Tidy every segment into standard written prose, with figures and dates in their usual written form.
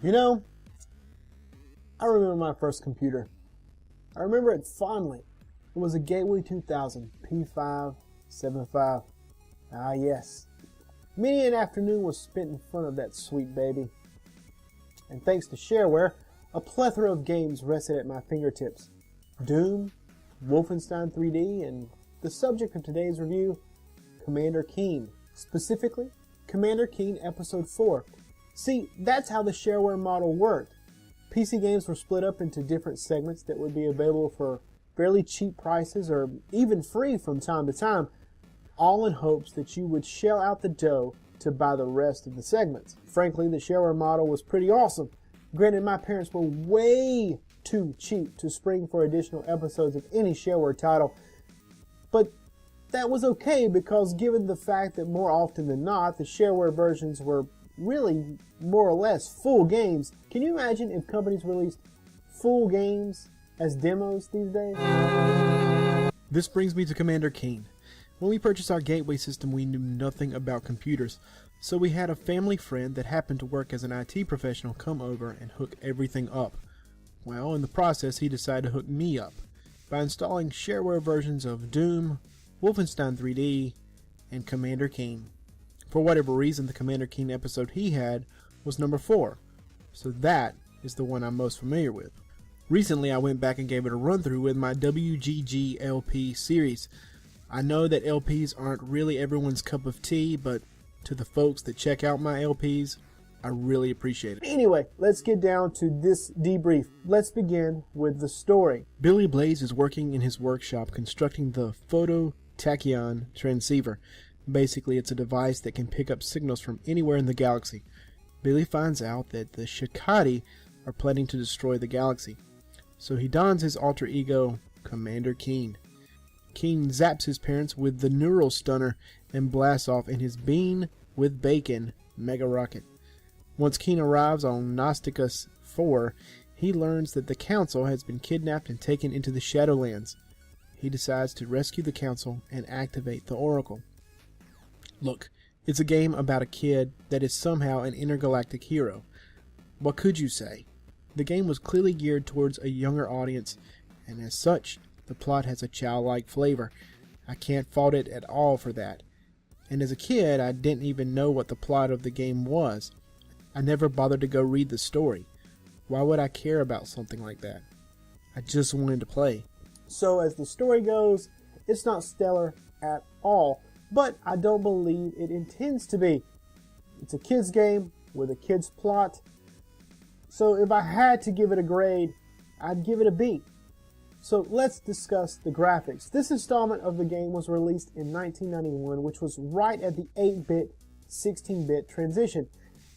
You know, I remember my first computer. I remember it fondly. It was a Gateway 2000 P575. Ah yes. Many an afternoon was spent in front of that sweet baby. And thanks to Shareware, a plethora of games rested at my fingertips. Doom, Wolfenstein 3D, and the subject of today's review, Commander Keen. Specifically, Commander Keen Episode 4. See, that's how the Shareware model worked. PC games were split up into different segments that would be available for fairly cheap prices or even free from time to time, all in hopes that you would shell out the dough to buy the rest of the segments. Frankly, the Shareware model was pretty awesome. Granted, my parents were way too cheap to spring for additional episodes of any Shareware title, but that was okay because given the fact that more often than not, the Shareware versions were really more or less full games. Can you imagine if companies released full games as demos these days? This brings me to Commander Keen. When we purchased our gateway system, we knew nothing about computers, so we had a family friend that happened to work as an IT professional come over and hook everything up. Well, in the process, he decided to hook me up by installing Shareware versions of Doom, Wolfenstein 3D, and Commander Keen. For whatever reason, the Commander Keen episode he had was number 4, so that is the one I'm most familiar with. Recently, I went back and gave it a run-through with my WGG LP series. I know that LPs aren't really everyone's cup of tea, but to the folks that check out my LPs, I really appreciate it. Anyway, let's get down to this debrief. Let's begin with the story. Billy Blaze is working in his workshop constructing the phototachyon transceiver. Basically, it's a device that can pick up signals from anywhere in the galaxy. Billy finds out that the Shikati are planning to destroy the galaxy. So he dons his alter ego, Commander Keen. Keen zaps his parents with the neural stunner and blasts off in his bean with bacon mega rocket. Once Keen arrives on Gnosticus 4, he learns that the Council has been kidnapped and taken into the Shadowlands. He decides to rescue the Council and activate the Oracle. Look, it's a game about a kid that is somehow an intergalactic hero. What could you say? The game was clearly geared towards a younger audience, and as such, the plot has a childlike flavor. I can't fault it at all for that. And as a kid, I didn't even know what the plot of the game was. I never bothered to go read the story. Why would I care about something like that? I just wanted to play. So as the story goes, it's not stellar at all, but I don't believe it intends to be. It's a kid's game with a kid's plot. So if I had to give it a grade, I'd give it a B. So let's discuss the graphics. This installment of the game was released in 1991, which was right at the 8-bit, 16-bit transition.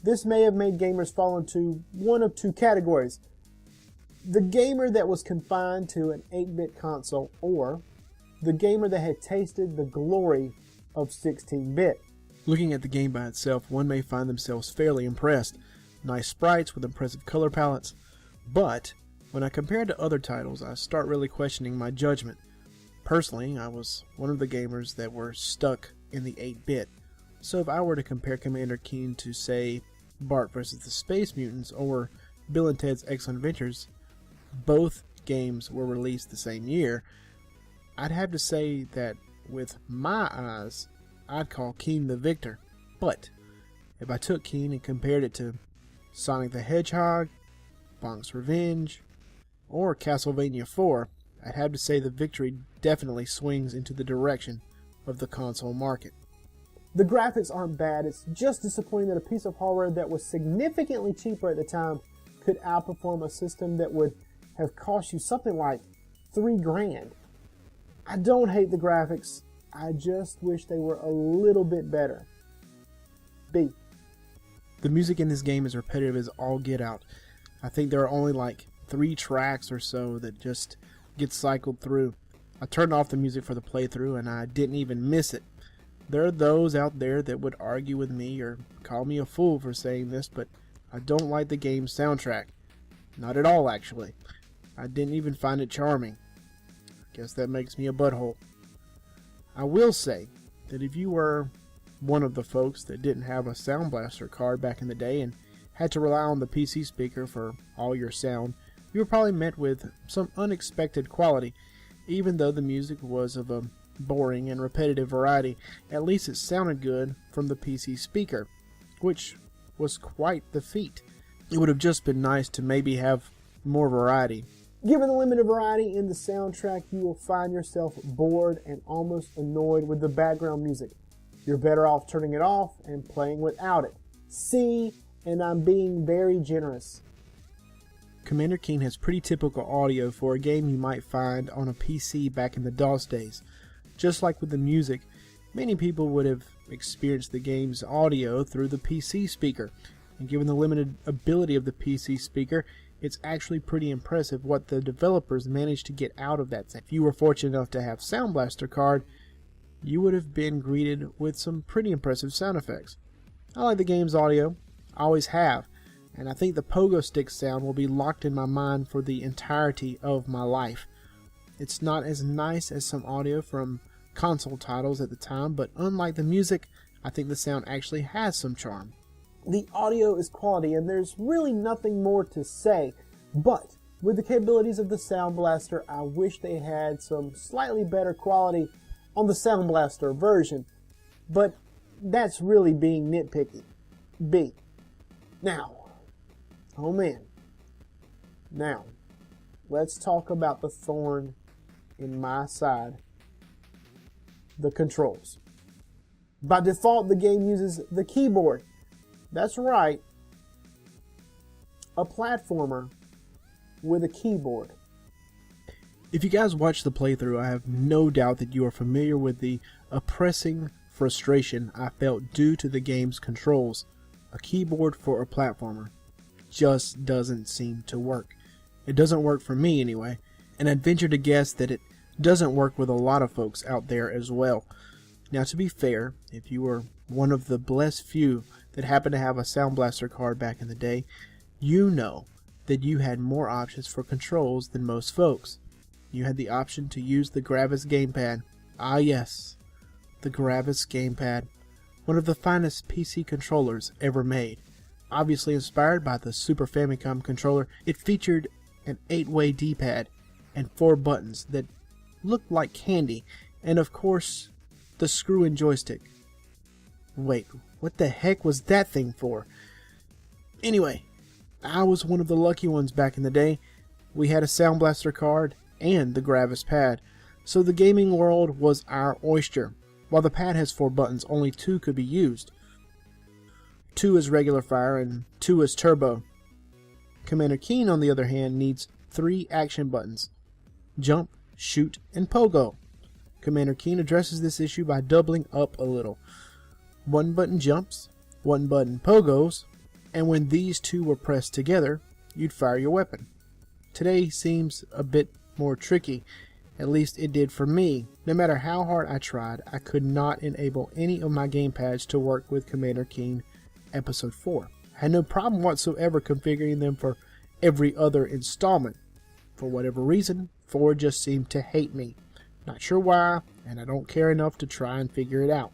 This may have made gamers fall into one of two categories. The gamer that was confined to an 8-bit console, or the gamer that had tasted the glory of 16-bit. Looking at the game by itself, one may find themselves fairly impressed. Nice sprites with impressive color palettes, but when I compare it to other titles, I start really questioning my judgment. Personally, I was one of the gamers that were stuck in the 8-bit, so if I were to compare Commander Keen to, say, Bart vs. the Space Mutants or Bill and Ted's Excellent Adventures, both games were released the same year, I'd have to say that with my eyes, I'd call Keen the victor. But if I took Keen and compared it to Sonic the Hedgehog, Bonk's Revenge, or Castlevania 4, I'd have to say the victory definitely swings into the direction of the console market. The graphics aren't bad, it's just disappointing that a piece of hardware that was significantly cheaper at the time could outperform a system that would have cost you something like $3,000. I don't hate the graphics, I just wish they were a little bit better. B. The music in this game is repetitive as all get out. I think there are only like 3 tracks or so that just get cycled through. I turned off the music for the playthrough and I didn't even miss it. There are those out there that would argue with me or call me a fool for saying this, but I don't like the game's soundtrack. Not at all, actually. I didn't even find it charming. Guess that makes me a butthole. I will say that if you were one of the folks that didn't have a Sound Blaster card back in the day and had to rely on the PC speaker for all your sound, you were probably met with some unexpected quality. Even though the music was of a boring and repetitive variety, at least it sounded good from the PC speaker, which was quite the feat. It would have just been nice to maybe have more variety. Given the limited variety in the soundtrack, you will find yourself bored and almost annoyed with the background music. You're better off turning it off and playing without it. See, and I'm being very generous. Commander Keen has pretty typical audio for a game you might find on a PC back in the DOS days. Just like with the music, many people would have experienced the game's audio through the PC speaker, and given the limited ability of the PC speaker, it's actually pretty impressive what the developers managed to get out of that. If you were fortunate enough to have Sound Blaster card, you would have been greeted with some pretty impressive sound effects. I like the game's audio, I always have, and I think the pogo stick sound will be locked in my mind for the entirety of my life. It's not as nice as some audio from console titles at the time, but unlike the music, I think the sound actually has some charm. The audio is quality, and there's really nothing more to say, but with the capabilities of the Sound Blaster, I wish they had some slightly better quality on the Sound Blaster version, but that's really being nitpicky. Now, oh man, now, let's talk about the thorn in my side, the controls. By default, the game uses the keyboard. That's right, a platformer with a keyboard. If you guys watch the playthrough, I have no doubt that you are familiar with the oppressing frustration I felt due to the game's controls. A keyboard for a platformer just doesn't seem to work. It doesn't work for me anyway, and I'd venture to guess that it doesn't work with a lot of folks out there as well. Now, to be fair, if you were one of the blessed few that happened to have a Sound Blaster card back in the day, you know that you had more options for controls than most folks. You had the option to use the Gravis gamepad. Ah yes, the Gravis gamepad, one of the finest PC controllers ever made. Obviously inspired by the Super Famicom controller, it featured an 8-way D-pad and 4 buttons that looked like candy, and of course, the screw-in joystick. Wait, what the heck was that thing for? Anyway, I was one of the lucky ones back in the day. We had a Sound Blaster card and the Gravis pad, so the gaming world was our oyster. While the pad has 4 buttons, only 2 could be used. 2 is regular fire and 2 is turbo. Commander Keen, on the other hand, needs 3 action buttons: jump, shoot, and pogo. Commander Keen addresses this issue by doubling up a little. 1 button jumps, 1 button pogos, and when these 2 were pressed together, you'd fire your weapon. Today seems a bit more tricky, at least it did for me. No matter how hard I tried, I could not enable any of my gamepads to work with Commander Keen Episode 4. I had no problem whatsoever configuring them for every other installment. For whatever reason, 4 just seemed to hate me. Not sure why, and I don't care enough to try and figure it out.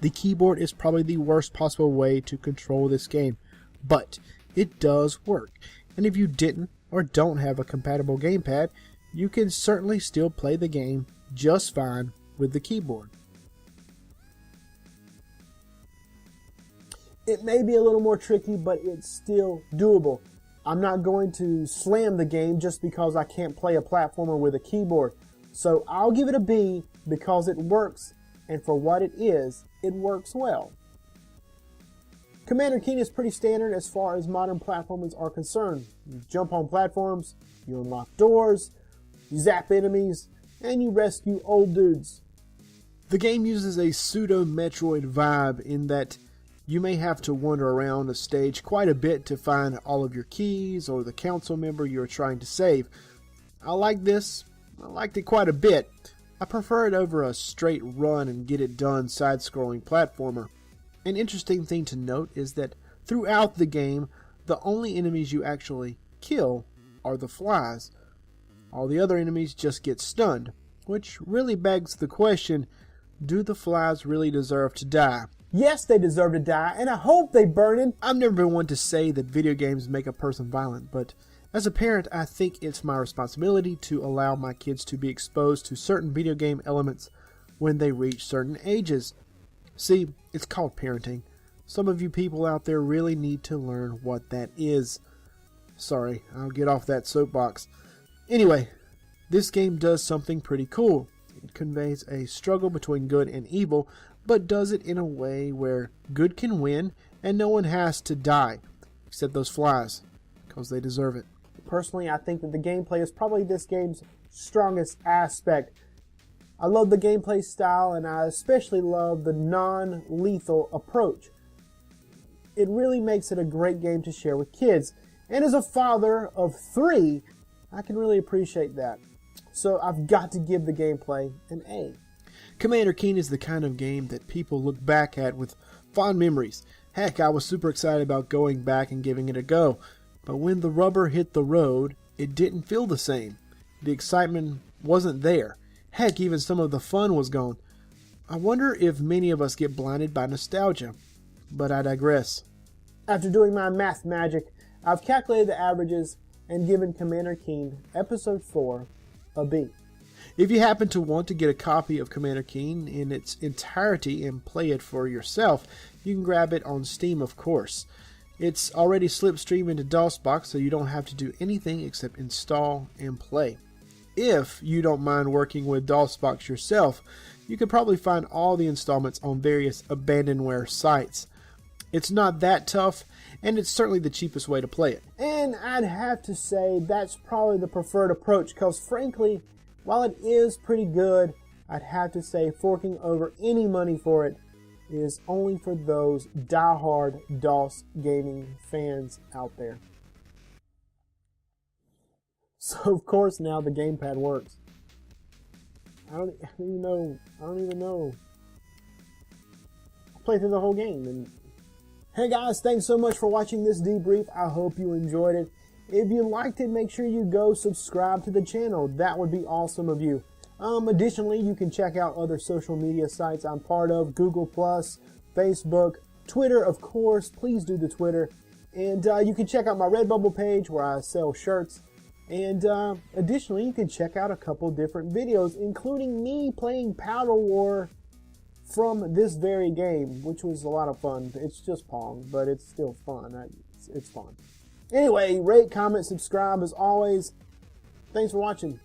The keyboard is probably the worst possible way to control this game, but it does work. And if you didn't or don't have a compatible gamepad, you can certainly still play the game just fine with the keyboard. It may be a little more tricky, but it's still doable. I'm not going to slam the game just because I can't play a platformer with a keyboard. So I'll give it a B because it works, and for what it is, it works well. Commander Keen is pretty standard as far as modern platformers are concerned. You jump on platforms, you unlock doors, you zap enemies, and you rescue old dudes. The game uses a pseudo-Metroid vibe in that you may have to wander around a stage quite a bit to find all of your keys or the council member you're trying to save. I like this. I liked it quite a bit. I prefer it over a straight run and get it done side-scrolling platformer. An interesting thing to note is that throughout the game, the only enemies you actually kill are the flies. All the other enemies just get stunned, which really begs the question, do the flies really deserve to die? Yes, they deserve to die, and I hope they burn in. I've never been one to say that video games make a person violent, but as a parent, I think it's my responsibility to allow my kids to be exposed to certain video game elements when they reach certain ages. See, it's called parenting. Some of you people out there really need to learn what that is. Sorry, I'll get off that soapbox. Anyway, this game does something pretty cool. It conveys a struggle between good and evil, but does it in a way where good can win and no one has to die, except those flies, because they deserve it. Personally, I think that the gameplay is probably this game's strongest aspect. I love the gameplay style, and I especially love the non-lethal approach. It really makes it a great game to share with kids. And as a father of 3, I can really appreciate that. So I've got to give the gameplay an A. Commander Keen is the kind of game that people look back at with fond memories. Heck, I was super excited about going back and giving it a go. But when the rubber hit the road, it didn't feel the same. The excitement wasn't there. Heck, even some of the fun was gone. I wonder if many of us get blinded by nostalgia. But I digress. After doing my math magic, I've calculated the averages and given Commander Keen Episode 4 a B. If you happen to want to get a copy of Commander Keen in its entirety and play it for yourself, you can grab it on Steam, of course. It's already slipstreamed into DOSBox, so you don't have to do anything except install and play. If you don't mind working with DOSBox yourself, you could probably find all the installments on various abandonware sites. It's not that tough, and it's certainly the cheapest way to play it. And I'd have to say that's probably the preferred approach, because frankly, while it is pretty good, I'd have to say forking over any money for it is only for those die-hard DOS gaming fans out there. So of course now the gamepad works. I don't even know. I played through the whole game, and hey guys, thanks so much for watching this debrief. I hope you enjoyed it. If you liked it, make sure you go subscribe to the channel. That would be awesome of you. Additionally, you can check out other social media sites I'm part of: Google+, Facebook, Twitter, of course. Please do the Twitter. And you can check out my Redbubble page where I sell shirts. And additionally, you can check out a couple different videos, including me playing Powder War from this very game, which was a lot of fun. It's just Pong, but it's still fun. It's fun. Anyway, rate, comment, subscribe as always. Thanks for watching.